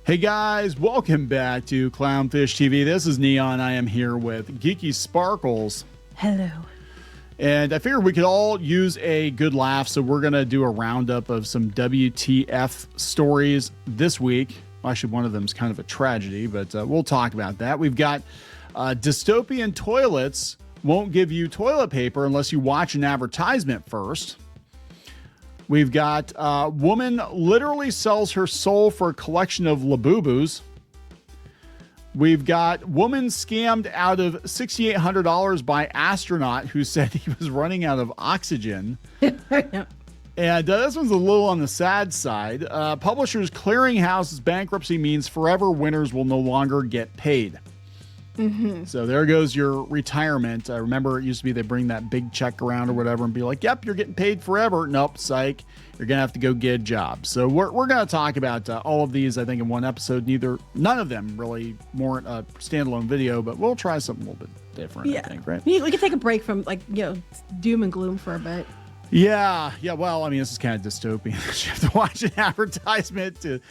Hey guys, welcome back to Clownfish TV. This is Kneon. I am here with Geeky Sparkles. Hello. And I figured we could all use a good laugh, so we're going to do a roundup of some WTF stories this week. Actually, one of them is kind of a tragedy, but we'll talk about that. We've got dystopian toilets won't give you toilet paper unless you watch an advertisement first. We've got woman literally sells her soul for a collection of Labubus. We've got woman scammed out of $6,800 by astronaut who said he was running out of oxygen. And this one's a little on the sad side. Publishers Clearinghouse's bankruptcy means forever winners will no longer get paid. Mm-hmm. So there goes your retirement. I remember it used to be they bring that big check around or whatever and be like, yep, you're getting paid forever. Nope, psych. You're going to have to go get a job. So we're going to talk about all of these, I think, in one episode. None of them really warrant a standalone video, but we'll try something a little bit different, I think, right? We could take a break from, doom and gloom for a bit. Yeah. Well, I mean, this is kind of dystopian. You have to watch an advertisement to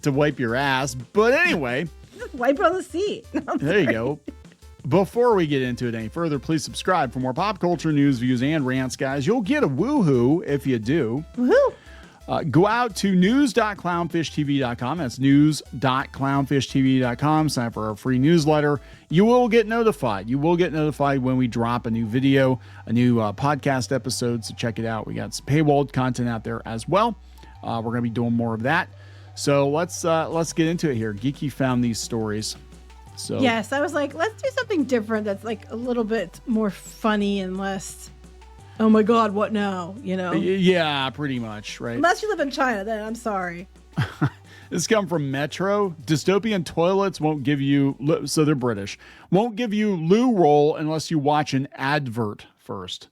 wipe your ass. But anyway... Wipe it on the seat. There you go. Before we get into it any further, please subscribe for more pop culture news, views, and rants, guys. You'll get a woohoo if you do. Woohoo! Go out to news.clownfishtv.com. That's news.clownfishtv.com. Sign up for our free newsletter. You will get notified. You will get notified when we drop a new video, a new podcast episode. So check it out. We got some paywalled content out there as well. We're going to be doing more of that. So let's get into it here. Geeky found these stories. So yes, I was like, let's do something different that's like a little bit more funny and less, oh my God, what now? You know? Yeah, pretty much, right? Unless you live in China, then I'm sorry. This comes from Metro. Dystopian toilets won't give you, so they're British, won't give you loo roll unless you watch an advert first.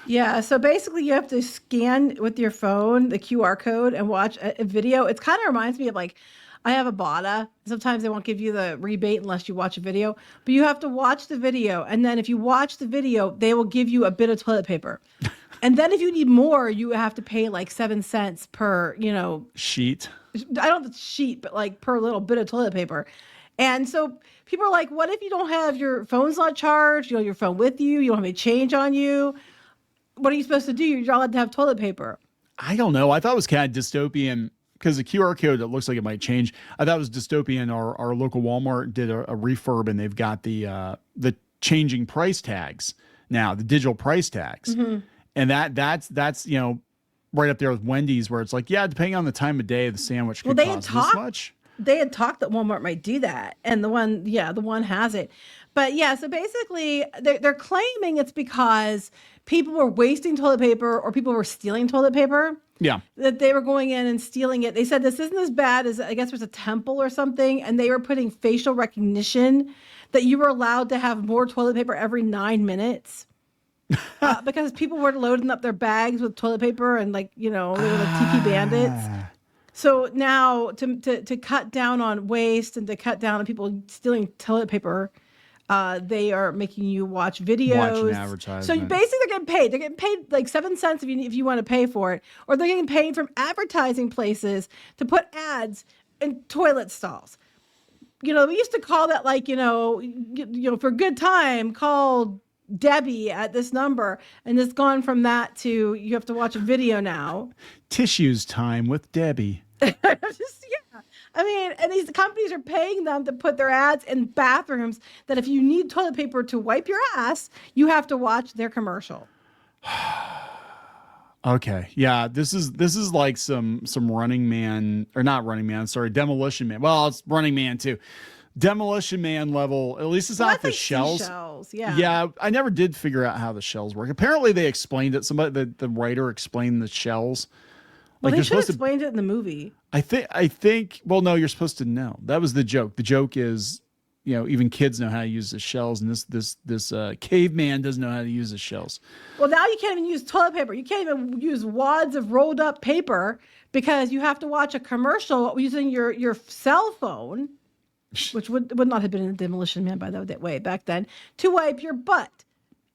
Yeah, so basically you have to scan with your phone the QR code and watch a video. It kind of reminds me of like, I have a Bada. Sometimes they won't give you the rebate unless you watch a video, but you have to watch the video. And then if you watch the video, they will give you a bit of toilet paper. And then if you need more, you have to pay like 7 cents per, sheet. I don't know if it's sheet, but like per little bit of toilet paper. And so people are like, what if you don't have your phone's not charged? Your phone with you. You don't have any change on you. What are you supposed to do? You're not allowed to have toilet paper. I don't know. I thought it was kind of dystopian because the QR code, it looks like it might change. I thought it was dystopian. Our local Walmart did a refurb and they've got the changing price tags now, the digital price tags. Mm-hmm. And that's right up there with Wendy's where it's like, yeah, depending on the time of day, the sandwich could cost this much. They had talked that Walmart might do that. And the one has it. But yeah, so basically they're claiming it's because people were wasting toilet paper or people were stealing toilet paper. Yeah. That they were going in and stealing it. They said this isn't as bad as, I guess there's a temple or something. And they were putting facial recognition that you were allowed to have more toilet paper every 9 minutes. Because people were loading up their bags with toilet paper and they were like tiki bandits. So now to cut down on waste and to cut down on people stealing toilet paper, they are making you watch videos. Watch an advertisement. So basically they're getting paid. They're getting paid like 7 cents if you want to pay for it. Or they're getting paid from advertising places to put ads in toilet stalls. We used to call that for a good time, call Debbie at this number. And it's gone from that to you have to watch a video now. Tissues time with Debbie. I mean, and these companies are paying them to put their ads in bathrooms that if you need toilet paper to wipe your ass, you have to watch their commercial. Okay. Yeah, this is like some Running Man, or not Running Man, sorry, Demolition Man. Well, it's Running Man too. Demolition Man level. At least it's not the like shells. Yeah. Yeah, I never did figure out how the shells work. Apparently they explained it. The writer explained the shells. Well, they should have explained it in the movie. I think, well, no, you're supposed to know. That was the joke. The joke is, even kids know how to use the shells, and this caveman doesn't know how to use the shells. Well, now you can't even use toilet paper. You can't even use wads of rolled up paper because you have to watch a commercial using your cell phone, which would not have been in Demolition Man, by the way, back then, to wipe your butt.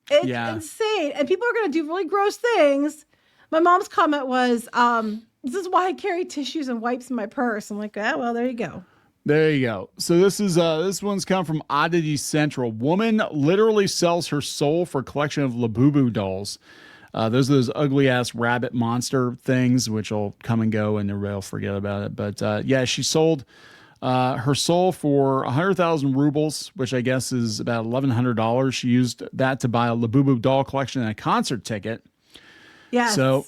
It's insane. And people are going to do really gross things. My mom's comment was, this is why I carry tissues and wipes in my purse. I'm like, well, there you go. There you go. So this one's come from Oddity Central. Woman literally sells her soul for a collection of Labubu dolls. Those are those ugly ass rabbit monster things, which will come and go and everybody will forget about it. But yeah, she sold her soul for 100,000 rubles, which I guess is about $1,100. She used that to buy a Labubu doll collection and a concert ticket. Yes. So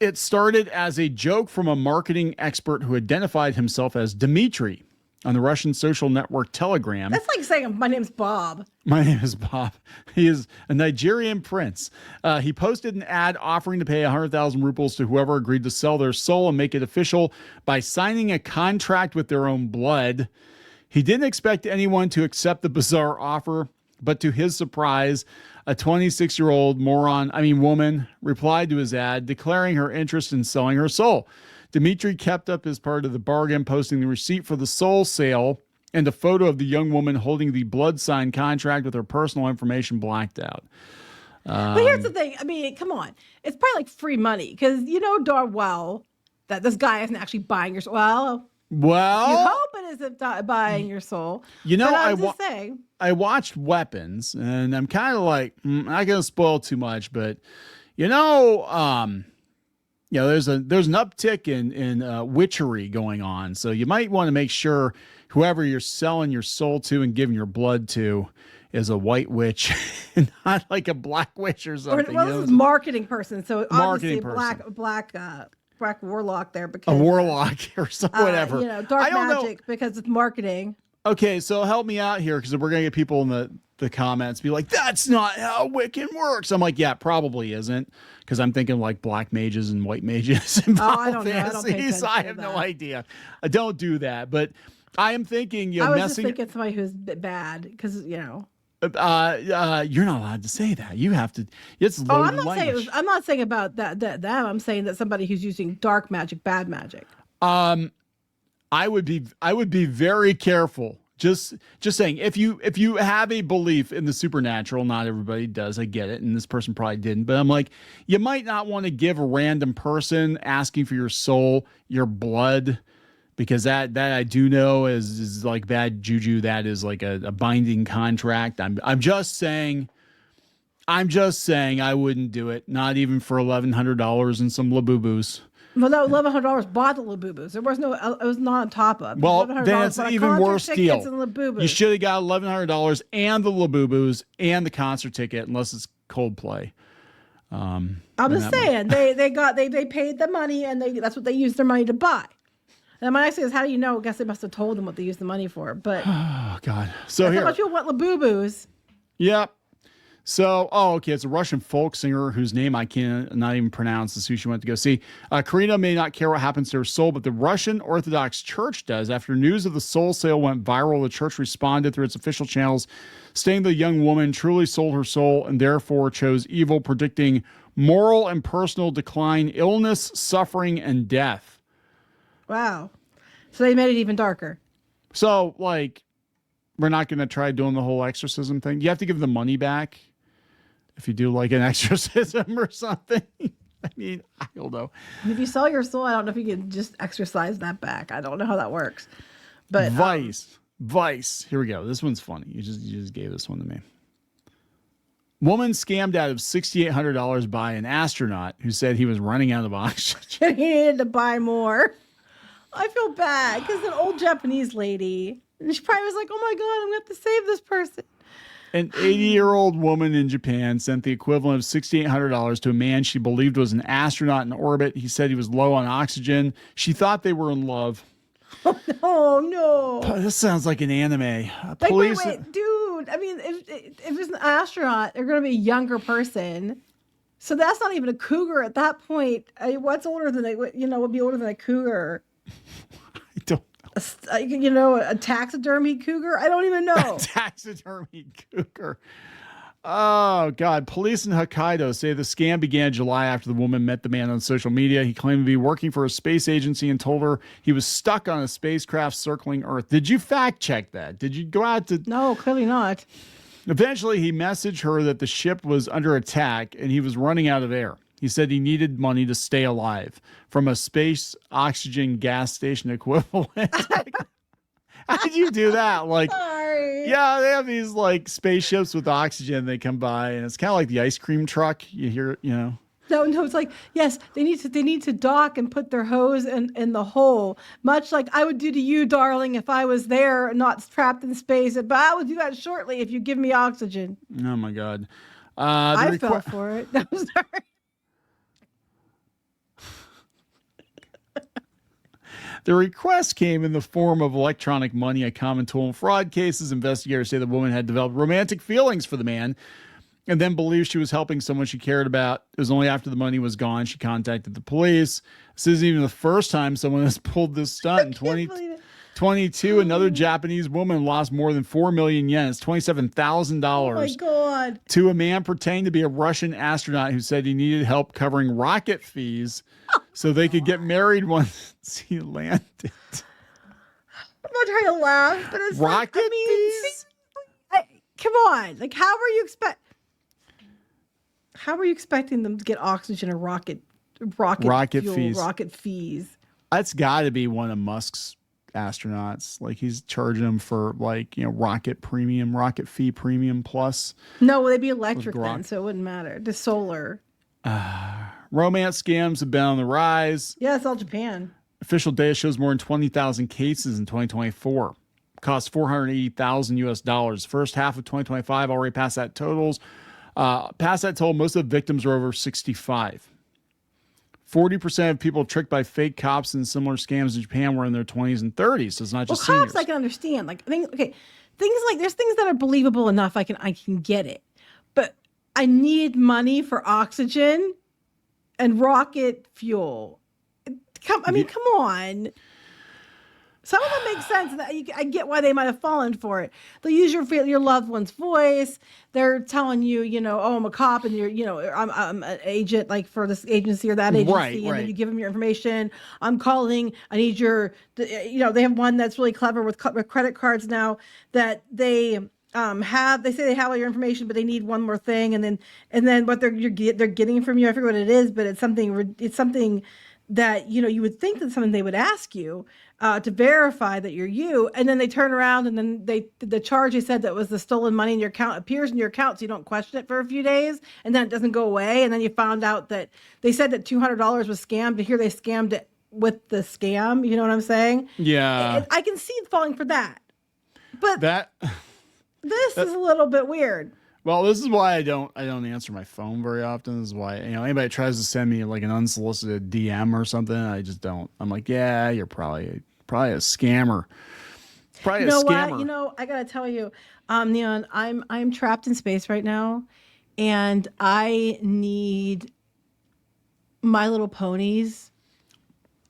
it started as a joke from a marketing expert who identified himself as Dmitry on the Russian social network Telegram. That's like saying, my name's Bob. My name is Bob. He is a Nigerian prince. He posted an ad offering to pay 100,000 rubles to whoever agreed to sell their soul and make it official by signing a contract with their own blood. He didn't expect anyone to accept the bizarre offer, but to his surprise, a 26-year-old woman replied to his ad, declaring her interest in selling her soul. Dmitry kept up his part of the bargain, posting the receipt for the soul sale and a photo of the young woman holding the blood sign contract with her personal information blacked out. But here's the thing. I mean, come on. It's probably like free money because you know darn well that this guy isn't actually buying your soul. Well, you hope it isn't buying your soul. You know, saying. I watched Weapons, and I'm kind of like, I'm not going to spoil too much, but there's an uptick in witchery going on. So you might want to make sure whoever you're selling your soul to and giving your blood to is a white witch, not like a black witch or something. This is a marketing person. So obviously black warlock there because a warlock or whatever. Dark magic because it's marketing. Okay, so help me out here because we're gonna get people in the comments be like, "That's not how Wiccan works." I'm like, "Yeah, probably isn't," because I'm thinking like black mages and white mages and I don't know. I don't pay attention I have no idea. I don't do that, but I am thinking. I was just thinking somebody who's bad because you're not allowed to say that. You have to. It's loaded language. I'm not saying about that. I'm saying that somebody who's using dark magic, bad magic. I would be very careful. Just saying, if you have a belief in the supernatural, not everybody does. I get it, and this person probably didn't. But I'm like, you might not want to give a random person asking for your soul your blood, because that I do know is like bad juju. That is like a binding contract. I'm just saying I wouldn't do it. Not even for $1,100 and some Labubus. Well, no, $1,100 bought the Labubus. It was not on top of. Well, then it's an even worse deal. You should have got $1,100 and the Labubus and the concert ticket, unless it's Coldplay. I'm just saying they paid the money and that's what they used their money to buy. And my next thing is, how do you know? I guess they must have told them what they used the money for. But oh god, so here, how much people want Labubus? Yep. So, okay, it's a Russian folk singer whose name I cannot even pronounce. This is who she went to go see. Karina may not care what happens to her soul, but the Russian Orthodox Church does. After news of the soul sale went viral, the church responded through its official channels, stating the young woman truly sold her soul and therefore chose evil, predicting moral and personal decline, illness, suffering, and death. Wow. So they made it even darker. So, like, we're not going to try doing the whole exorcism thing. You have to give the money back if you do like an exorcism or something. I mean, I don't know. If you sell your soul, I don't know if you can just exercise that back. I don't know how that works. But Vice. Here we go. This one's funny. You just gave this one to me. Woman scammed out of $6,800 by an astronaut who said he was running out of oxygen. He needed to buy more. I feel bad because an old Japanese lady, and she probably was like, "Oh my God, I'm going to have to save this person." An 80-year-old woman in Japan sent the equivalent of $6,800 to a man she believed was an astronaut in orbit. He said he was low on oxygen. She thought they were in love. Oh, no. This sounds like an anime. Wait, dude. I mean, if it's an astronaut, they're going to be a younger person. So that's not even a cougar at that point. What's older than would be older than a cougar? I don't a taxidermy cougar? I don't even know. Taxidermy cougar. Oh, God. Police in Hokkaido say the scam began in July after the woman met the man on social media. He claimed to be working for a space agency and told her he was stuck on a spacecraft circling Earth. Did you fact check that? Did you go out to... No, clearly not. Eventually, he messaged her that the ship was under attack and he was running out of air. He said he needed money to stay alive from a space oxygen gas station equivalent. How did you do that? Like, Sorry. yeah, they have these like spaceships with oxygen. They come by, and it's kind of like the ice cream truck. You hear, No, it's like, yes, they need to dock and put their hose in the hole, much like I would do to you, darling, if I was there, not trapped in space. But I would do that shortly if you give me oxygen. Oh my God. I fell for it. I'm sorry. The request came in the form of electronic money, a common tool in fraud cases. Investigators say the woman had developed romantic feelings for the man and then believed she was helping someone she cared about. It was only after the money was gone she contacted the police. This isn't even the first time someone has pulled this stunt. In 2022, another Japanese woman lost more than 4 million yen. It's $27,000. Oh my God. To a man pretending to be a Russian astronaut who said he needed help covering rocket fees so they could get married once he landed. I'm not trying to laugh, but it's rocket fees? Come on. Like, how were you expecting them to get oxygen or rocket fuel, fees? Rocket fees. That's got to be one of Musk's astronauts. Like, he's charging them for rocket fee premium plus. No, they'd be electric then, so it wouldn't matter. The solar. Romance scams have been on the rise. Yeah, it's all Japan. Official data shows more than 20,000 cases in 2024. Cost $480,000. First half of 2025 already passed that totals. Past that total, most of the victims are over 65. 40% of people tricked by fake cops and similar scams in Japan were in their 20s and 30s. So it's not just seniors. Cops I can understand. Like, things like there's things that are believable enough. I can get it, but I need money for oxygen and rocket fuel. Come on. Some of them make sense. I get why they might have fallen for it. They'll use your loved one's voice. They're telling you, oh, I'm a cop, and I'm an agent, like for this agency or that agency, right. Then you give them your information. I'm calling. I need they have one that's really clever with credit cards now that they have. They say they have all your information, but they need one more thing, and then what they're getting from you. I forget what it is, but it's something that you would think that's something they would ask you to verify that you're you, and then they turn around and then the charge they said that was the stolen money in your account appears in your account, so you don't question it for a few days, and then it doesn't go away, and then you found out that they said that $200 was scammed, but here they scammed it with the scam. You know what I'm saying? Yeah, I can see it falling for that, but this is a little bit weird. Well, this is why I don't answer my phone very often. This is why anybody tries to send me like an unsolicited DM or something, I just don't. I'm like, yeah, you're probably a scammer. Probably a scammer. What? I gotta tell you, Kneon, I'm trapped in space right now, and I need My Little Ponies.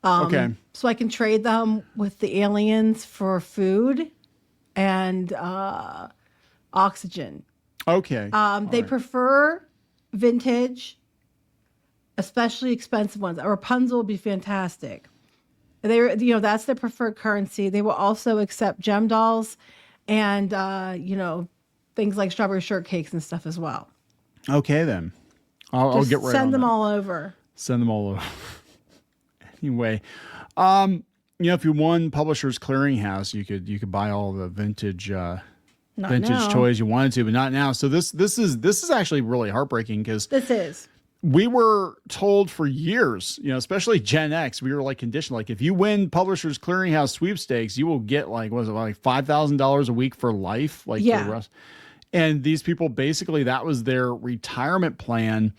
Okay. So I can trade them with the aliens for food and oxygen. Okay. They prefer vintage, especially expensive ones. Rapunzel would be fantastic. That's their preferred currency. They will also accept gem dolls and, things like strawberry shortcakes and stuff as well. Okay, then. I'll get right on Send them that. all over. Send them all over. Anyway, if you won Publishers Clearinghouse, you could buy all the vintage toys you wanted to, but not now. So this is actually really heartbreaking because we were told for years, especially Gen X, we were like conditioned, like if you win Publishers Clearinghouse sweepstakes, you will get like $5,000 a week for life, for the rest. And these people basically that was their retirement plan.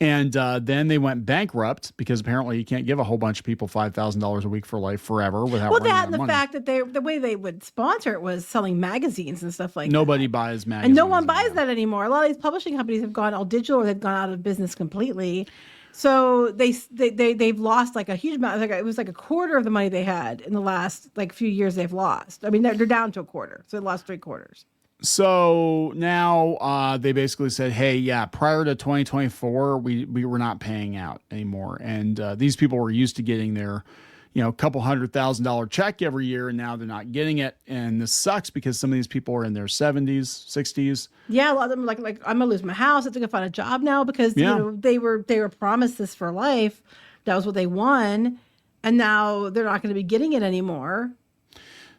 And then they went bankrupt because apparently you can't give a whole bunch of people $5,000 a week for life forever without running out of money. Fact that the way they would sponsor it was selling magazines and stuff like that. Nobody buys magazines. And no one buys that anymore. A lot of these publishing companies have gone all digital or they've gone out of business completely. So they've lost like a huge amount. It was like a quarter of the money they had in the last few years they've lost. I mean, they're down to a quarter. So they lost 3/4. So now they basically said, hey, yeah, prior to 2024, we were not paying out anymore. And these people were used to getting their, couple $100,000 check every year. And now they're not getting it. And this sucks because some of these people are in their 70s, 60s. Yeah, a lot of them like I'm going to lose my house. I have to go find a job now because they were promised this for life. That was what they won. And now they're not going to be getting it anymore.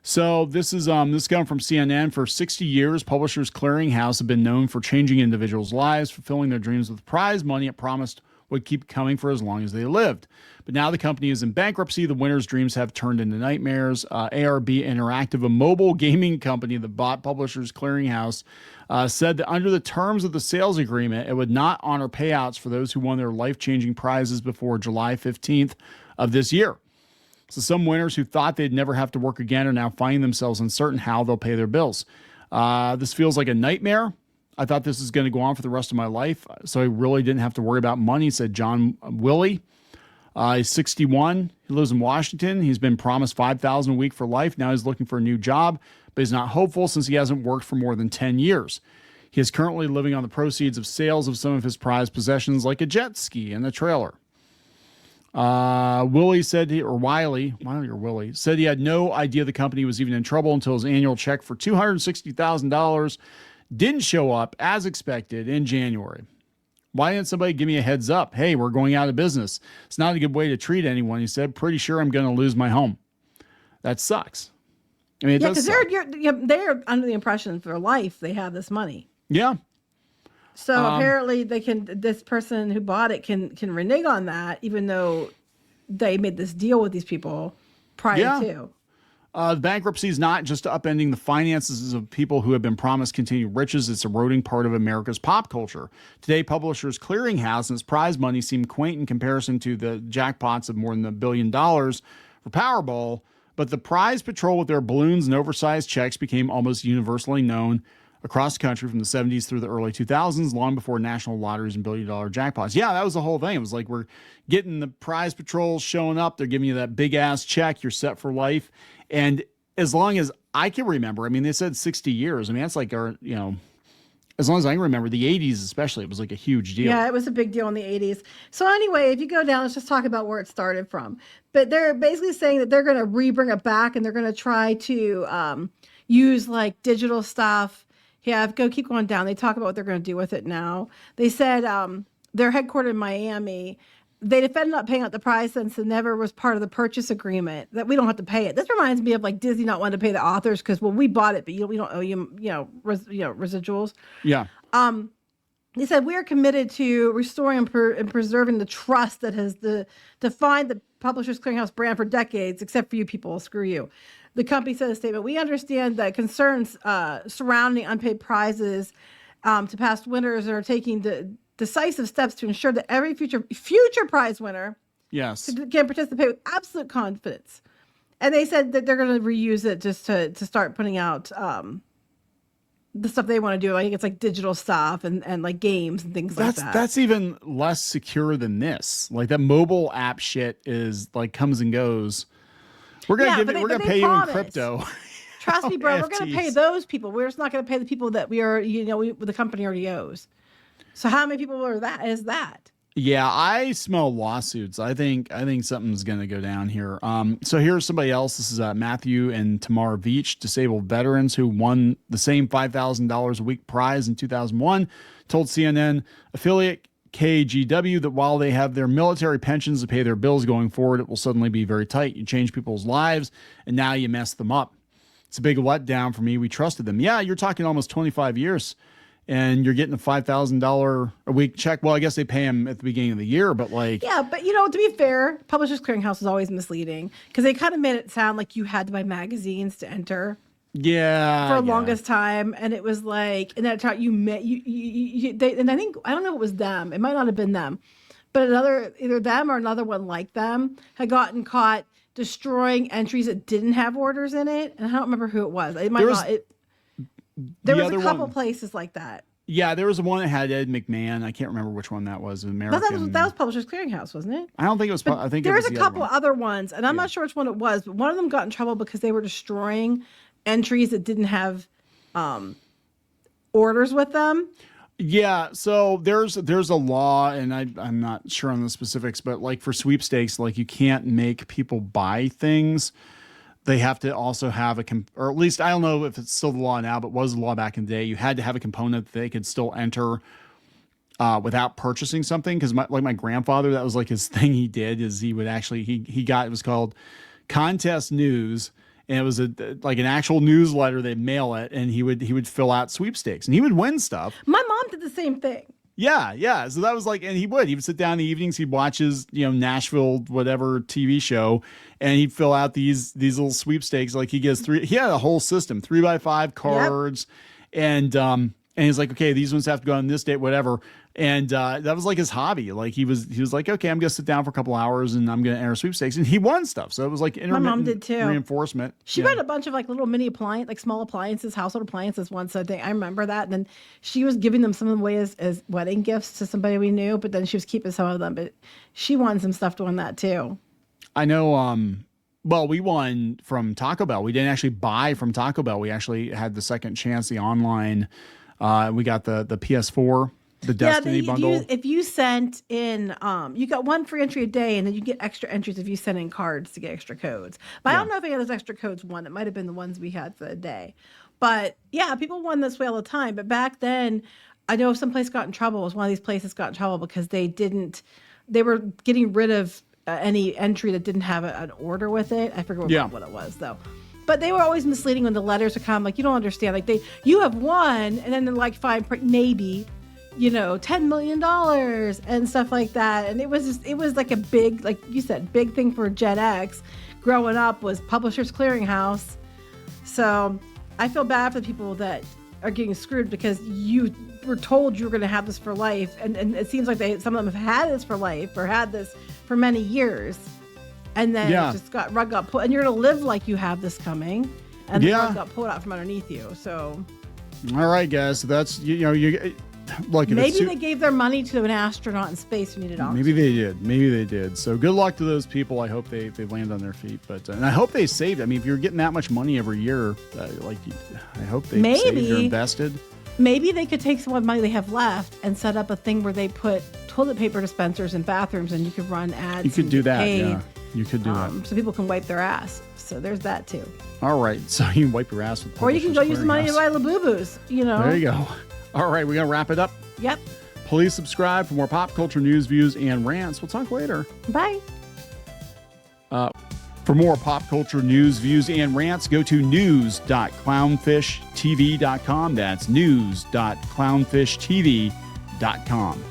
So this is coming from CNN. For 60 years, Publishers Clearinghouse have been known for changing individuals' lives, fulfilling their dreams with prize money it promised would keep coming for as long as they lived. But now the company is in bankruptcy. The winners' dreams have turned into nightmares. ARB Interactive, a mobile gaming company that bought Publishers Clearinghouse, said that under the terms of the sales agreement, it would not honor payouts for those who won their life-changing prizes before July 15th of this year. So some winners who thought they'd never have to work again are now finding themselves uncertain how they'll pay their bills. This feels like a nightmare. I thought this is going to go on for the rest of my life, so I really didn't have to worry about money, said John Willie. He's 61. He lives in Washington. He's been promised $5,000 a week for life. Now he's looking for a new job, but he's not hopeful since he hasn't worked for more than 10 years. He is currently living on the proceeds of sales of some of his prized possessions, like a jet ski and a trailer. Willie said Willie said he had no idea the company was even in trouble until his annual check for $260,000 didn't show up as expected in January. Why didn't somebody give me a heads up? Hey, we're going out of business. It's not a good way to treat anyone. He said, pretty sure I'm going to lose my home. That sucks. I mean, because they're under the impression for life they have this money. Yeah. So apparently this person who bought it can renege on that, even though they made this deal with these people prior to. The bankruptcy is not just upending the finances of people who have been promised continued riches. It's eroding part of America's pop culture. Today, Publishers Clearinghouse and its prize money seem quaint in comparison to the jackpots of more than $1 billion for Powerball. But the prize patrol with their balloons and oversized checks became almost universally known across the country from the 70s through the early 2000s, long before national lotteries and billion-dollar jackpots. Yeah, that was the whole thing. It was like we're getting the prize patrols showing up. They're giving you that big-ass check. You're set for life. And as long as I can remember, I mean, they said 60 years. I mean, that's like our, as long as I can remember, the 80s especially, it was like a huge deal. Yeah, it was a big deal in the 80s. So anyway, if you go down, let's just talk about where it started from. But they're basically saying that they're going to bring it back, and they're going to try to use like digital stuff. Yeah, keep going down. They talk about what they're going to do with it now. They said they're headquartered in Miami. They defended not paying out the prize since it never was part of the purchase agreement, that we don't have to pay it. This reminds me of like Disney not wanting to pay the authors because, well, we bought it, but we don't owe you, residuals. Yeah. They said we are committed to restoring and preserving the trust that has defined the Publishers Clearinghouse brand for decades, except for you people. Screw you. The company said in a statement, we understand that concerns surrounding unpaid prizes to past winners and are taking decisive steps to ensure that every future prize winner can participate with absolute confidence. And they said that they're going to reuse it just to start putting out the stuff they want to do. I think it's like digital stuff and like games and things like that. That's even less secure than this. Like that mobile app shit is like comes and goes. We're gonna pay you in crypto. Trust me, bro. We're gonna pay those people. We're just not gonna pay the people that the company already owes. So how many people is that? Yeah, I smell lawsuits. I think something's gonna go down here. So here's somebody else. This is Matthew and Tamara Veach, disabled veterans who won the same $5,000 a week prize in 2001, told CNN affiliate KGW that while they have their military pensions to pay their bills going forward, it will suddenly be very tight. You change people's lives, and now you mess them up. It's a big letdown for me. We trusted them. Yeah, you're talking almost 25 years, and you're getting a $5,000 a week check. Well, I guess they pay them at the beginning of the year, but like... Yeah, but to be fair, Publishers Clearinghouse is always misleading because they kind of made it sound like you had to buy magazines to enter. Yeah, for the longest time, and it was like, and that time and I think I don't know if it was them. It might not have been them, but either them or another one like them had gotten caught destroying entries that didn't have orders in it, and I don't remember who it was. It might not. There was a couple places like that. Yeah, there was one that had Ed McMahon. I can't remember which one that was. American. That was Publishers Clearinghouse, wasn't it? I don't think it was. I think there was a couple other ones, and I'm not sure which one it was. But one of them got in trouble because they were destroying entries that didn't have orders with them. Yeah, so there's a law, and I'm not sure on the specifics, but like for sweepstakes, like you can't make people buy things. They have to also have or at least I don't know if it's still the law now, but was the law back in the day. You had to have a component that they could still enter without purchasing something. Because my grandfather, that was like his thing. He did is he would actually he got, it was called Contest News. and it was like an actual newsletter. They'd mail it, and he would fill out sweepstakes, and he would win stuff. My mom did the same thing. Yeah. So that was like, and he would sit down in the evenings. He'd watch his, Nashville whatever TV show, and he'd fill out these little sweepstakes. Like he had a whole system, 3x5 cards, and he's like, okay, these ones have to go on this date, whatever. And that was like his hobby. Like he was like, okay, I'm gonna sit down for a couple hours and I'm gonna enter sweepstakes, and he won stuff. So it was like my mom did too. Reinforcement. She bought a bunch of like little mini small appliances, household appliances once. I think I remember that. And then she was giving them some of them away as wedding gifts to somebody we knew, but then she was keeping some of them. But she won some stuff doing that too. I know. Well, we won from Taco Bell. We didn't actually buy from Taco Bell. We actually had the second chance, the online. We got the PS4. The Destiny bundle. If you sent in, you got one free entry a day, and then you get extra entries if you send in cards to get extra codes. But I don't know if any of those extra codes won. It might have been the ones we had for the day. But yeah, people won this way all the time. But back then, I know some place got in trouble. It was one of these places got in trouble because they were getting rid of any entry that didn't have an order with it. I forget what it was though. But they were always misleading when the letters would come. Like, you don't understand. Like you have won, and then they're like, fine, maybe. $10 million and stuff like that. And it was like a big, like you said, big thing for Gen X growing up was Publishers Clearinghouse. So I feel bad for the people that are getting screwed because you were told you were going to have this for life. And it seems like some of them have had this for life or had this for many years. And then it just rug got pulled. And you're going to live like you have this coming. And the rug got pulled out from underneath you. So. All right, guys. So that's, Look, maybe they gave their money to an astronaut in space who needed oxygen. Maybe they did. So good luck to those people. I hope they land on their feet. But and I hope they saved. I mean, if you're getting that much money every year, I hope they saved or invested. Maybe they could take some of the money they have left and set up a thing where they put toilet paper dispensers in bathrooms, and you could run ads. You could do that. Yeah, you could do that. So people can wipe their ass. So there's that too. All right. So you can wipe your ass with. Or you can go use the money to buy Labubus. There you go. All right, we're going to wrap it up. Yep. Please subscribe for more pop culture news, views, and rants. We'll talk later. Bye. For more pop culture news, views, and rants, go to news.clownfishtv.com. That's news.clownfishtv.com.